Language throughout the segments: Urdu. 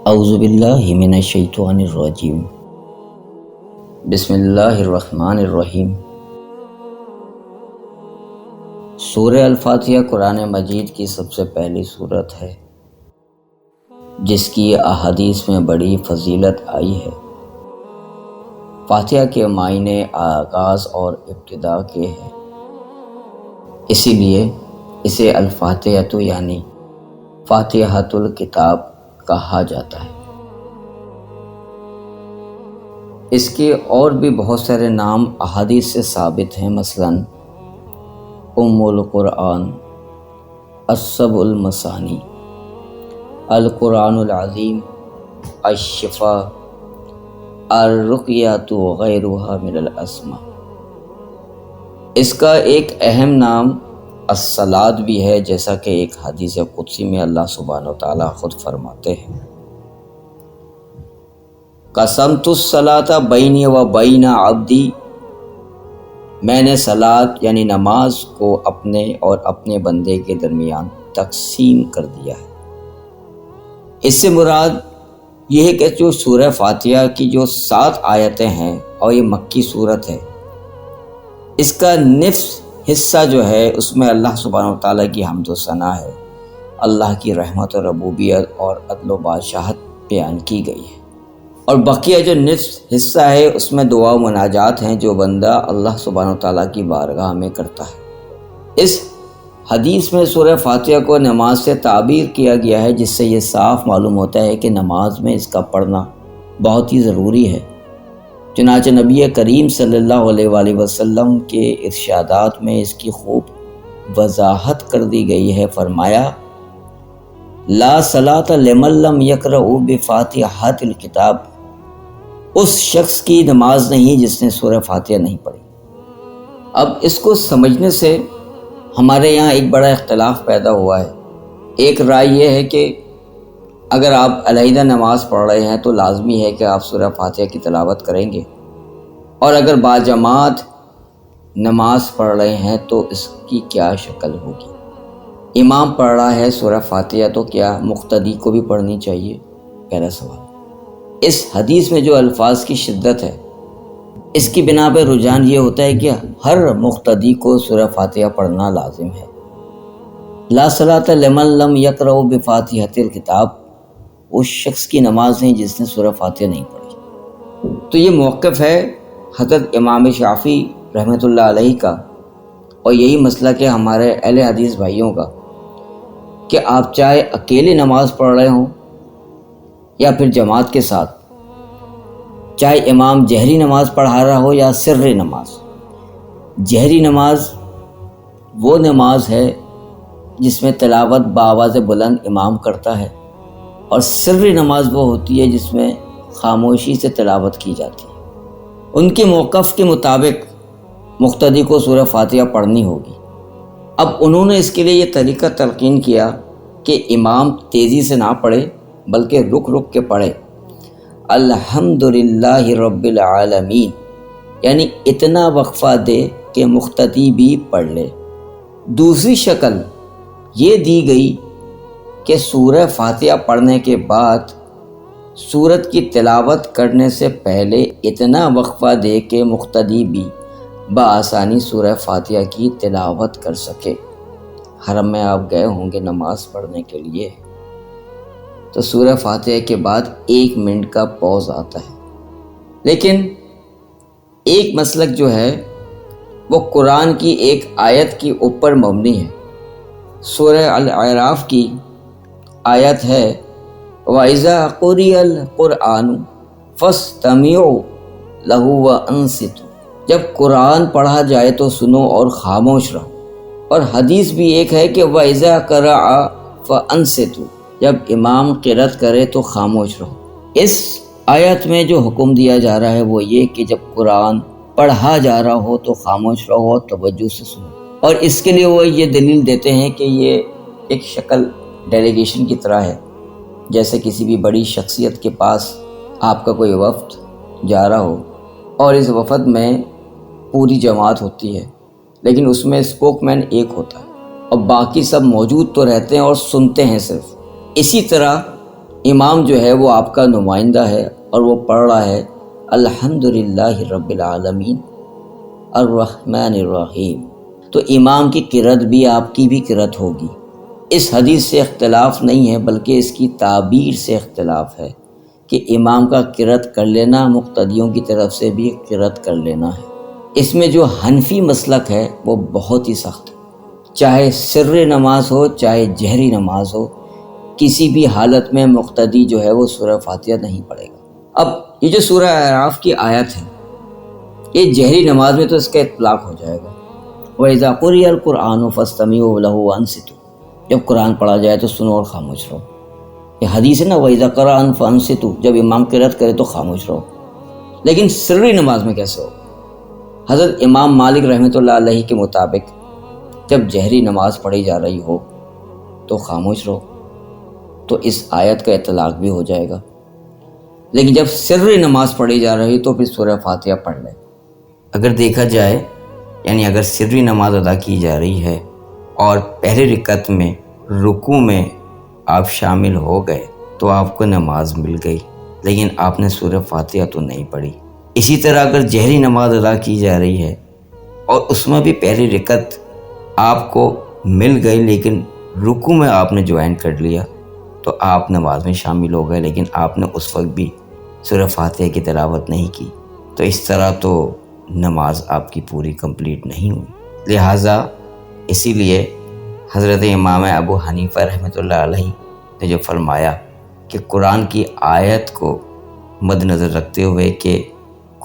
اعوذ باللہ من الشیطان الرجیم بسم اللہ الرحمن الرحیم۔ سورہ الفاتحہ قرآن مجید کی سب سے پہلی سورت ہے جس کی احادیث میں بڑی فضیلت آئی ہے۔ فاتحہ کے معنی آغاز اور ابتدا کے ہیں، اسی لیے اسے الفاتحہ یعنی فاتحۃ الکتاب کہا جاتا ہے۔ اس کے اور بھی بہت سارے نام احادیث سے ثابت ہیں، مثلا ام القرآن، السبع المثانی، القرآن العظیم، الشفاء، الرقیۃ وغیرها من الاسماء۔ اس کا ایک اہم نام الصلاۃ بھی ہے، جیسا کہ ایک حدیث قدسی میں اللہ سبحانہ وتعالی خود فرماتے ہیں، قسمت الصلاۃ بینی و بین عبدی، میں نے صلاۃ یعنی نماز کو اپنے اور اپنے بندے کے درمیان تقسیم کر دیا ہے۔ اس سے مراد یہ ہے کہ جو سورہ فاتحہ کی جو 7 آیتیں ہیں اور یہ مکی سورت ہے، اس کا نصف حصہ جو ہے اس میں اللہ سبحانہ وتعالیٰ کی حمد و ثنا ہے، اللہ کی رحمت و ربوبیت اور عدل و بادشاہت بیان کی گئی ہے، اور بقیہ جو نصف حصہ ہے اس میں دعا و مناجات ہیں جو بندہ اللہ سبحانہ وتعالیٰ کی بارگاہ میں کرتا ہے۔ اس حدیث میں سورہ فاتحہ کو نماز سے تعبیر کیا گیا ہے، جس سے یہ صاف معلوم ہوتا ہے کہ نماز میں اس کا پڑھنا بہت ہی ضروری ہے۔ چنانچہ نبی کریم صلی اللہ علیہ وآلہ وسلم کے ارشادات میں اس کی خوب وضاحت کر دی گئی ہے۔ فرمایا، لا صلاۃ لمن لم یقرأ بفاتحۃ الکتاب، اس شخص کی نماز نہیں جس نے سورہ فاتحہ نہیں پڑھی۔ اب اس کو سمجھنے سے ہمارے یہاں ایک بڑا اختلاف پیدا ہوا ہے۔ ایک رائے یہ ہے کہ اگر آپ علیحدہ نماز پڑھ رہے ہیں تو لازمی ہے کہ آپ سورہ فاتحہ کی تلاوت کریں گے، اور اگر باجماعت نماز پڑھ رہے ہیں تو اس کی کیا شکل ہوگی؟ امام پڑھ رہا ہے سورہ فاتحہ تو کیا مقتدی کو بھی پڑھنی چاہیے؟ پہلا سوال۔ اس حدیث میں جو الفاظ کی شدت ہے، اس کی بنا پہ رجحان یہ ہوتا ہے کہ ہر مقتدی کو سورہ فاتحہ پڑھنا لازم ہے۔ لا صلاۃ لمن لم یقرأ بفاتحۃ الکتاب، اس شخص کی نماز نہیں جس نے سورہ فاتحہ نہیں پڑھی۔ تو یہ موقف ہے حضرت امام شافعی رحمۃ اللہ علیہ کا، اور یہی مسئلہ کہ ہمارے اہل حدیث بھائیوں کا، کہ آپ چاہے اکیلے نماز پڑھ رہے ہوں یا پھر جماعت کے ساتھ، چاہے امام جہری نماز پڑھا رہا ہو یا سری نماز۔ جہری نماز وہ نماز ہے جس میں تلاوت بآواز بلند امام کرتا ہے، اور سری نماز وہ ہوتی ہے جس میں خاموشی سے تلاوت کی جاتی ہے۔ ان کے موقف کے مطابق مقتدی کو سورہ فاتحہ پڑھنی ہوگی۔ اب انہوں نے اس کے لیے یہ طریقہ تلقین کیا کہ امام تیزی سے نہ پڑھے بلکہ رک رک کے پڑھے، الحمدللہ رب العالمین، یعنی اتنا وقفہ دے کہ مقتدی بھی پڑھ لے۔ دوسری شکل یہ دی گئی کہ سورہ فاتحہ پڑھنے کے بعد سورت کی تلاوت کرنے سے پہلے اتنا وقفہ دے کہ مقتدی بھی بآسانی سورہ فاتحہ کی تلاوت کر سکے۔ حرم میں آپ گئے ہوں گے نماز پڑھنے کے لیے، تو سورہ فاتحہ کے بعد 1 منٹ کا پوز آتا ہے، لیکن ایک مسلک جو ہے وہ قرآن کی ایک آیت کے اوپر مبنی ہے۔ سورہ الاعراف کی آیت ہے، وَإِذَا قُرِئَ الْقُرْآنُ فَاسْتَمِعُوا لَهُ وَأَنصِتُوا، جب قرآن پڑھا جائے تو سنو اور خاموش رہو۔ اور حدیث بھی ایک ہے کہ وَإِذَا قَرَأَ فَأَنصِتُوا، جب امام قرأت کرے تو خاموش رہو۔ اس آیت میں جو حکم دیا جا رہا ہے وہ یہ کہ جب قرآن پڑھا جا رہا ہو تو خاموش رہو اور توجہ سے سنو، اور اس کے لیے وہ یہ دلیل دیتے ہیں کہ یہ ایک شکل ڈیلیگیشن کی طرح ہے، جیسے کسی بھی بڑی شخصیت کے پاس آپ کا کوئی وفد جا رہا ہو، اور اس وفد میں پوری جماعت ہوتی ہے، لیکن اس میں اسپوک مین ایک ہوتا ہے اور باقی سب موجود تو رہتے ہیں اور سنتے ہیں صرف۔ اسی طرح امام جو ہے وہ آپ کا نمائندہ ہے اور وہ پڑھ رہا ہے الحمدللہ رب العالمین الرحمن الرحیم، تو امام کی قرأت بھی آپ کی بھی قرأت ہوگی۔ اس حدیث سے اختلاف نہیں ہے بلکہ اس کی تعبیر سے اختلاف ہے کہ امام کا قرأت کر لینا مقتدیوں کی طرف سے بھی قرأت کر لینا ہے۔ اس میں جو حنفی مسلک ہے وہ بہت ہی سخت ہے، چاہے سر نماز ہو چاہے جہری نماز ہو، کسی بھی حالت میں مقتدی جو ہے وہ سورہ فاتحہ نہیں پڑھے گا۔ اب یہ جو سورہ اعراف کی آیت ہے، یہ جہری نماز میں تو اس کا اطلاق ہو جائے گا، وَإِذَا قُرِئَ الْقُرْآنُ فَاسْتَمِعُوا لَهُ وَأَنصِتُوا، جب قرآن پڑھا جائے تو سنو اور خاموش رہو۔ یہ حدیث ہے نا وَإِذَا قَرَأَ فَأَنصِتُوا، جب امام قرأت کرے تو خاموش رہو۔ لیکن سری نماز میں کیسے ہو؟ حضرت امام مالک رحمۃ اللہ علیہ کے مطابق جب جہری نماز پڑھی جا رہی ہو تو خاموش رہو، تو اس آیت کا اطلاق بھی ہو جائے گا۔ لیکن جب سری نماز پڑھی جا رہی تو پھر سورہ فاتحہ پڑھ لیں۔ اگر دیکھا جائے یعنی اگر سری نماز ادا کی جا رہی ہے اور پہلی رکعت میں رکوع میں آپ شامل ہو گئے تو آپ کو نماز مل گئی، لیکن آپ نے سورہ فاتحہ تو نہیں پڑھی۔ اسی طرح اگر جہری نماز ادا کی جا رہی ہے اور اس میں بھی پہلی رکعت آپ کو مل گئی لیکن رکوع میں آپ نے جوائن کر لیا تو آپ نماز میں شامل ہو گئے، لیکن آپ نے اس وقت بھی سورہ فاتحہ کی تلاوت نہیں کی، تو اس طرح تو نماز آپ کی پوری کمپلیٹ نہیں ہوئی۔ لہٰذا اسی لیے حضرت امام ابو حنیفہ رحمۃ اللہ علیہ نے جو فرمایا کہ قرآن کی آیت کو مد نظر رکھتے ہوئے کہ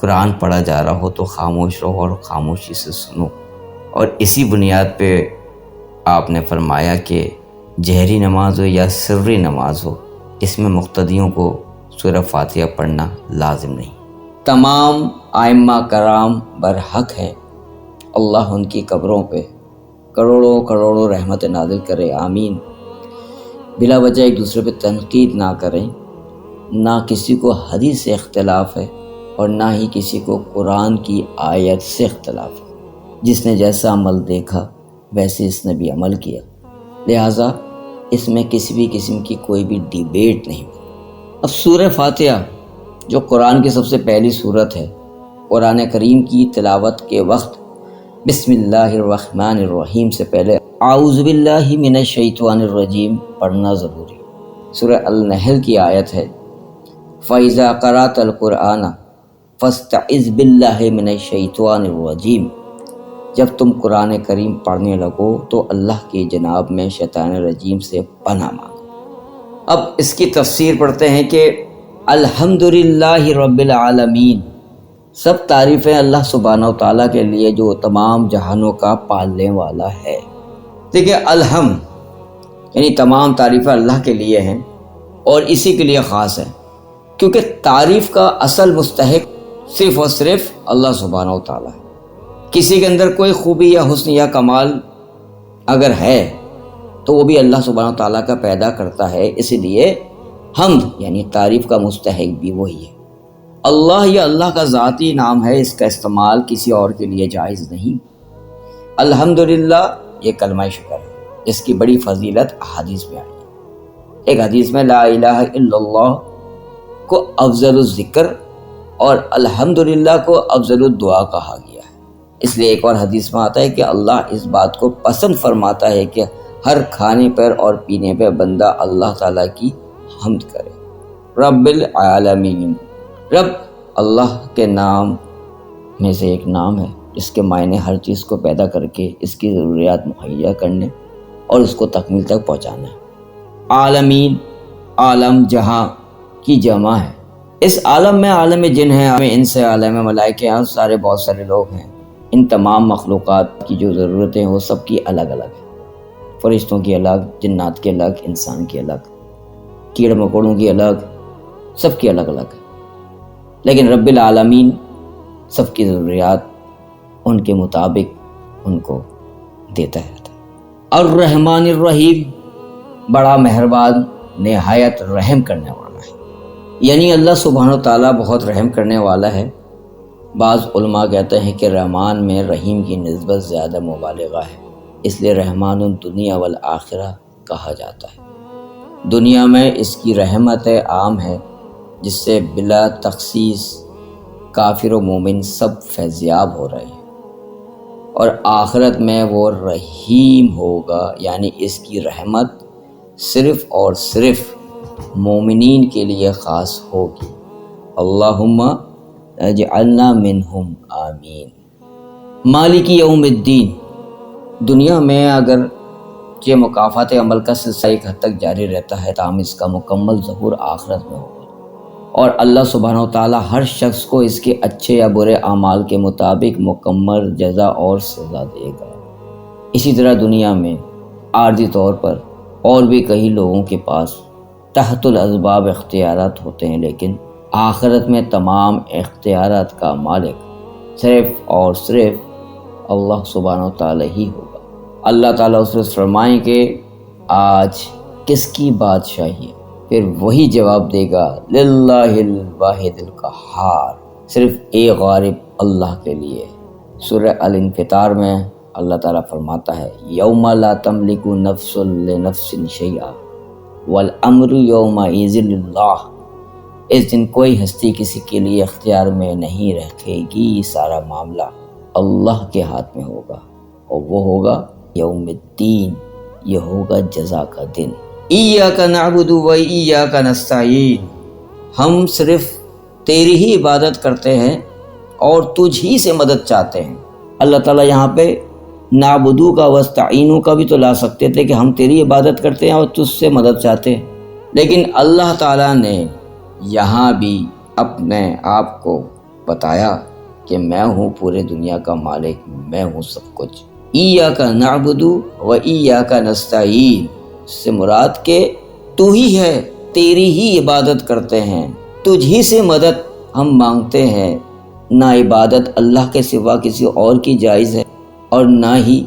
قرآن پڑھا جا رہا ہو تو خاموش رہو اور خاموشی سے سنو، اور اسی بنیاد پہ آپ نے فرمایا کہ جہری نماز ہو یا سری نماز ہو، اس میں مقتدیوں کو سورہ فاتحہ پڑھنا لازم نہیں۔ تمام ائمہ کرام برحق ہیں، اللہ ان کی قبروں پہ کروڑوں کروڑوں رحمت نازل کرے، آمین۔ بلا وجہ ایک دوسرے پہ تنقید نہ کریں، نہ کسی کو حدیث سے اختلاف ہے اور نہ ہی کسی کو قرآن کی آیت سے اختلاف ہے۔ جس نے جیسا عمل دیکھا ویسے اس نے بھی عمل کیا، لہٰذا اس میں کسی بھی قسم کی کوئی بھی ڈیبیٹ نہیں۔ اب سورہ فاتحہ جو قرآن کی سب سے پہلی سورت ہے، قرآن کریم کی تلاوت کے وقت بسم اللہ الرحمن الرحیم سے پہلے اعوذ باللہ من الشیطان الرجیم پڑھنا ضروری۔ سورہ النحل کی آیت ہے فَإِذَا قَرَأْتَ الْقُرْآنَ فَاسْتَعِذْ بِاللَّهِ مِنَ الشَّيْطَانِ الرَّجِيمِ، جب تم قرآن کریم پڑھنے لگو تو اللہ کی جناب میں شیطان رجیم سے پناہ مانگو۔ اب اس کی تفسیر پڑھتے ہیں کہ الحمدللہ رب العالمین، سب تعریفیں اللہ سبحانہ و تعالیٰ کے لیے جو تمام جہانوں کا پالنے والا ہے۔ دیکھیں الحمد یعنی تمام تعریفیں اللہ کے لیے ہیں اور اسی کے لیے خاص ہے، کیونکہ تعریف کا اصل مستحق صرف اور صرف اللہ سبحانہ و تعالیٰ ہے۔ کسی کے اندر کوئی خوبی یا حسن یا کمال اگر ہے تو وہ بھی اللہ سبحانہ و تعالیٰ کا پیدا کرتا ہے، اسی لیے حمد یعنی تعریف کا مستحق بھی وہی ہے۔ اللہ یا اللہ کا ذاتی نام ہے، اس کا استعمال کسی اور کے لیے جائز نہیں۔ الحمدللہ یہ کلمہ شکر ہے، اس کی بڑی فضیلت احادیث میں آئی ہے۔ ایک حدیث میں لا الہ الا اللہ کو افضل الذکر اور الحمدللہ کو افضل الدعا کہا گیا ہے۔ اس لیے ایک اور حدیث میں آتا ہے کہ اللہ اس بات کو پسند فرماتا ہے کہ ہر کھانے پر اور پینے پہ بندہ اللہ تعالیٰ کی حمد کرے۔ رب العالمین، رب اللہ کے نام میں سے ایک نام ہے جس کے معنی ہر چیز کو پیدا کر کے اس کی ضروریات مہیا کرنے اور اس کو تکمیل تک پہنچانا ہے۔ عالمین، عالم جہاں کی جمع ہے۔ اس عالم میں عالم جن ہے، عالم انس ہے، عالم ملائکہ ہیں، سارے بہت سارے لوگ ہیں۔ ان تمام مخلوقات کی جو ضرورتیں وہ سب کی الگ الگ ہیں، فرشتوں کی الگ، جنات کی الگ، انسان کی الگ، کیڑے مکوڑوں کی الگ، سب کی الگ الگ ہے۔ لیکن رب العالمین سب کی ضروریات ان کے مطابق ان کو دیتا رہتا ہے۔ الرحمن الرحیم، بڑا مہربان، نہایت رحم کرنے والا ہے، یعنی اللہ سبحانہ و تعالیٰ بہت رحم کرنے والا ہے۔ بعض علماء کہتے ہیں کہ رحمان میں رحیم کی نسبت زیادہ مبالغہ ہے، اس لیے رحمان الدنیا والآخرہ کہا جاتا ہے۔ دنیا میں اس کی رحمت عام ہے جس سے بلا تخصیص کافر و مومن سب فیضیاب ہو رہے ہیں، اور آخرت میں وہ رحیم ہوگا، یعنی اس کی رحمت صرف اور صرف مومنین کے لیے خاص ہوگی۔ اللہم اجعلنا منہم آمین۔ مالک یوم الدین، دنیا میں اگر یہ مکافات عمل کا سلسلہ ایک حد تک جاری رہتا ہے، تاہم اس کا مکمل ظہور آخرت میں ہوگا، اور اللہ سبحانہ و تعالی ہر شخص کو اس کے اچھے یا برے اعمال کے مطابق مکمل جزا اور سزا دے گا۔ اسی طرح دنیا میں عارضی طور پر اور بھی کئی لوگوں کے پاس تحت الاسباب اختیارات ہوتے ہیں، لیکن آخرت میں تمام اختیارات کا مالک صرف اور صرف اللہ سبحانہ و تعالی ہی ہوگا۔ اللہ تعالیٰ اس وقت فرمائیں کہ آج کس کی بادشاہی ہے، پھر وہی جواب دے گا للہ الواحد القہار، صرف ایک غالب اللہ کے لیے۔ سورہ الانفطار میں اللہ تعالیٰ فرماتا ہے یوم لا تملک نفس لنفس شیئا والامر یومئذ للہ، اس دن کوئی ہستی کسی کے لیے اختیار میں نہیں رکھے گی، سارا معاملہ اللہ کے ہاتھ میں ہوگا، اور وہ ہوگا یوم الدین، یہ ہوگا جزا کا دن۔ ایاک نعبد و ایاک نستعین، ہم صرف تیری ہی عبادت کرتے ہیں اور تجھ ہی سے مدد چاہتے ہیں۔ اللہ تعالیٰ یہاں پہ نعبدو کا واستعینو کا بھی تو لا سکتے تھے کہ ہم تیری عبادت کرتے ہیں اور تجھ سے مدد چاہتے ہیں، لیکن اللہ تعالیٰ نے یہاں بھی اپنے آپ کو بتایا کہ میں ہوں پورے دنیا کا مالک، میں ہوں سب کچھ۔ ایاک نعبد و ایاک نستعین سے مراد کہ تو ہی ہے، تیری ہی عبادت کرتے ہیں، تجھ ہی سے مدد ہم مانگتے ہیں، نہ عبادت اللہ کے سوا کسی اور کی جائز ہے اور نہ ہی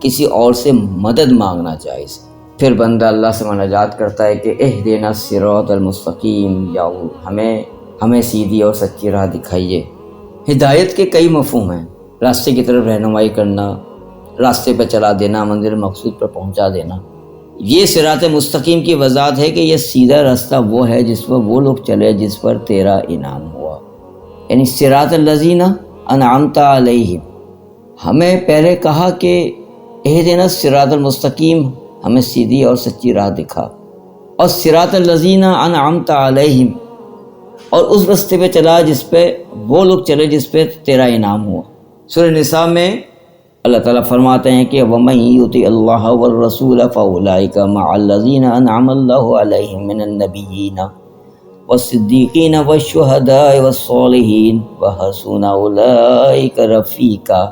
کسی اور سے مدد مانگنا جائز ہے۔ پھر بندہ اللہ سے مناجات کرتا ہے کہ اہدنا الصراط المستقیم، یا ہمیں سیدھی اور سچی راہ دکھائیے۔ ہدایت کے کئی مفہوم ہیں، راستے کی طرف رہنمائی کرنا، راستے پہ چلا دینا، منزل مقصود پر پہنچا دینا۔ یہ صراط مستقیم کی وضاحت ہے کہ یہ سیدھا راستہ وہ ہے جس پر وہ لوگ چلے جس پر تیرا انعام ہوا، یعنی صراط الذین انعمت علیہم۔ ہمیں پہلے کہا کہ اہدنا الصراط المستقیم، ہمیں سیدھی اور سچی راہ دکھا، اور صراط الذین انعمت علیہم، اور اس راستے پہ چلا جس پہ وہ لوگ چلے جس پہ تیرا انعام ہوا۔ سورہ نساء میں اللہ تعالیٰ فرماتے ہیں کہ وَمَن يُطِعِ اللَّهَ وَالرَّسُولَ فَأُولَٰئِكَ مَعَ الَّذِينَ أَنْعَمَ اللَّهُ عَلَيْهِم مِّنَ النَّبِيِّينَ وَالصِّدِّيقِينَ وَالشُّهَدَاءِ وَالصَّالِحِينَ وَحَسُنَ أُولَٰئِكَ رَفِيقًا،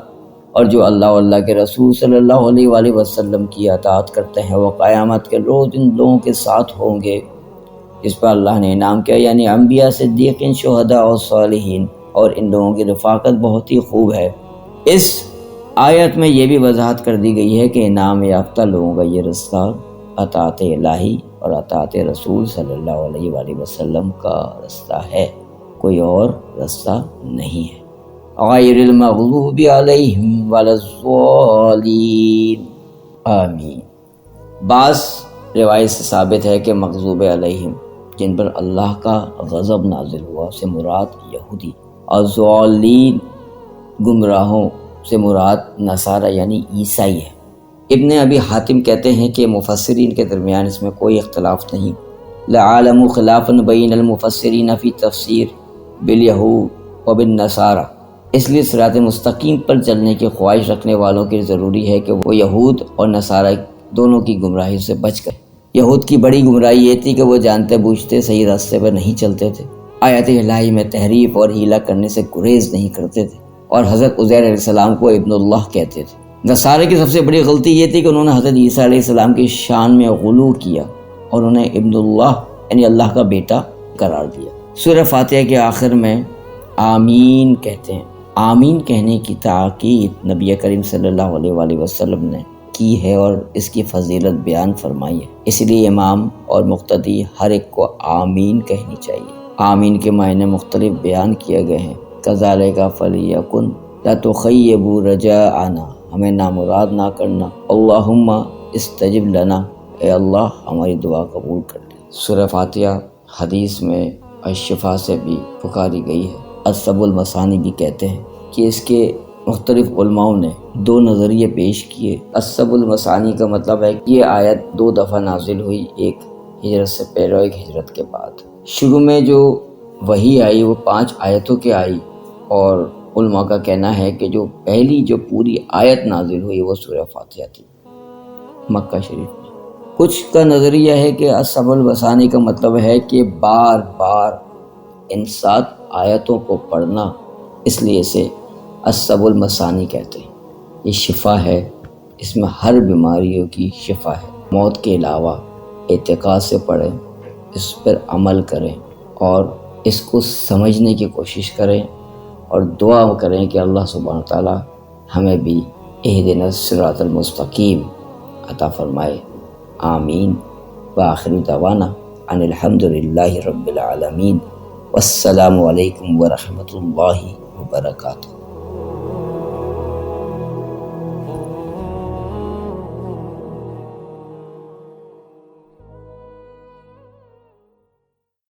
اور جو اللہ اور اللہ کے رسول صلی اللہ علیہ وآلہ وسلم کی اطاعت کرتے ہیں وہ قیامت کے روز ان لوگوں کے ساتھ ہوں گے جس پر اللہ نے انعام کیا، یعنی انبیاء، صدیقین، شہداء اور صالحین، اور ان لوگوں کی رفاقت بہت ہی خوب ہے۔ اس آیت میں یہ بھی وضاحت کر دی گئی ہے کہ انعام یافتہ لوگوں کا یہ رستہ اطاعت الہی اور اطاعت رسول صلی اللہ علیہ وآلہ وسلم کا رستہ ہے، کوئی اور رستہ نہیں ہے۔ غیر المغضوب علیہم ولا الضالین، آمین۔ بعض روایت سے ثابت ہے کہ مغضوب علیہم جن پر اللہ کا غضب نازل ہوا سے مراد یہودی، اور ضالین گمراہوں سے مراد نصارہ یعنی عیسائی ہے۔ ابن ابی حاتم کہتے ہیں کہ مفسرین کے درمیان اس میں کوئی اختلاف نہیں، لعالم خلافا بین المفسرین فی تفسیر بالیہود و بالنصارى، اس لیے صراط مستقیم پر چلنے کی خواہش رکھنے والوں کے ضروری ہے کہ وہ یہود اور نصارہ دونوں کی گمراہی سے بچ کر۔ یہود کی بڑی گمراہی یہ تھی کہ وہ جانتے بوجھتے صحیح راستے پر نہیں چلتے تھے، آیات الہی میں تحریف اور ہیلا کرنے سے گریز نہیں کرتے تھے، اور حضرت عزیر علیہ السلام کو ابن اللہ کہتے تھے۔ نصارہ کی سب سے بڑی غلطی یہ تھی کہ انہوں نے حضرت عیسیٰ علیہ السلام کی شان میں غلو کیا اور انہیں ابن اللہ یعنی اللہ کا بیٹا قرار دیا۔ سورہ فاتحہ کے آخر میں آمین کہتے ہیں۔ آمین کہنے کی تاکید نبی کریم صلی اللہ علیہ وآلہ وسلم نے کی ہے اور اس کی فضیلت بیان فرمائی ہے، اس لیے امام اور مقتدی ہر ایک کو آمین کہنی چاہیے۔ آمین کے معنی مختلف بیان کیے گئے ہیں، کذالک فلیکن لا تخیبوا رجاءنا، ہمیں نامراد نہ کرنا، اللہم استجب لنا، اے اللہ ہماری دعا قبول کر لے۔ سورہ فاتحہ حدیث میں الشفا سے بھی پکاری گئی ہے۔ السبع المثانی بھی کہتے ہیں کہ اس کے مختلف علماء نے 2 نظریے پیش کیے۔ السبع المثانی کا مطلب ہے کہ یہ آیت 2 دفعہ نازل ہوئی، ایک ہجرت سے پہلے اور ایک ہجرت کے بعد۔ شروع میں جو وحی آئی وہ 5 آیتوں کے آئی، اور علماء کا کہنا ہے کہ جو پہلی جو پوری آیت نازل ہوئی وہ سورہ فاتحہ تھی مکہ شریف میں۔ کچھ کا نظریہ ہے کہ السبع المثانی کا مطلب ہے کہ بار بار ان 7 آیتوں کو پڑھنا، اس لیے اسے السبع المثانی کہتے ہیں۔ یہ شفا ہے، اس میں ہر بیماریوں کی شفا ہے۔ موت کے علاوہ اعتقاد سے پڑھیں، اس پر عمل کریں اور اس کو سمجھنے کی کوشش کریں، اور دعا کریں کہ اللہ سبحانہ تعالیٰ ہمیں بھی اہدنا الصراط المستقیم عطا فرمائے۔ آمین۔ وآخر دعوانا ان الحمد للہ رب العالمین، والسلام علیکم ورحمۃ اللہ وبرکاتہ۔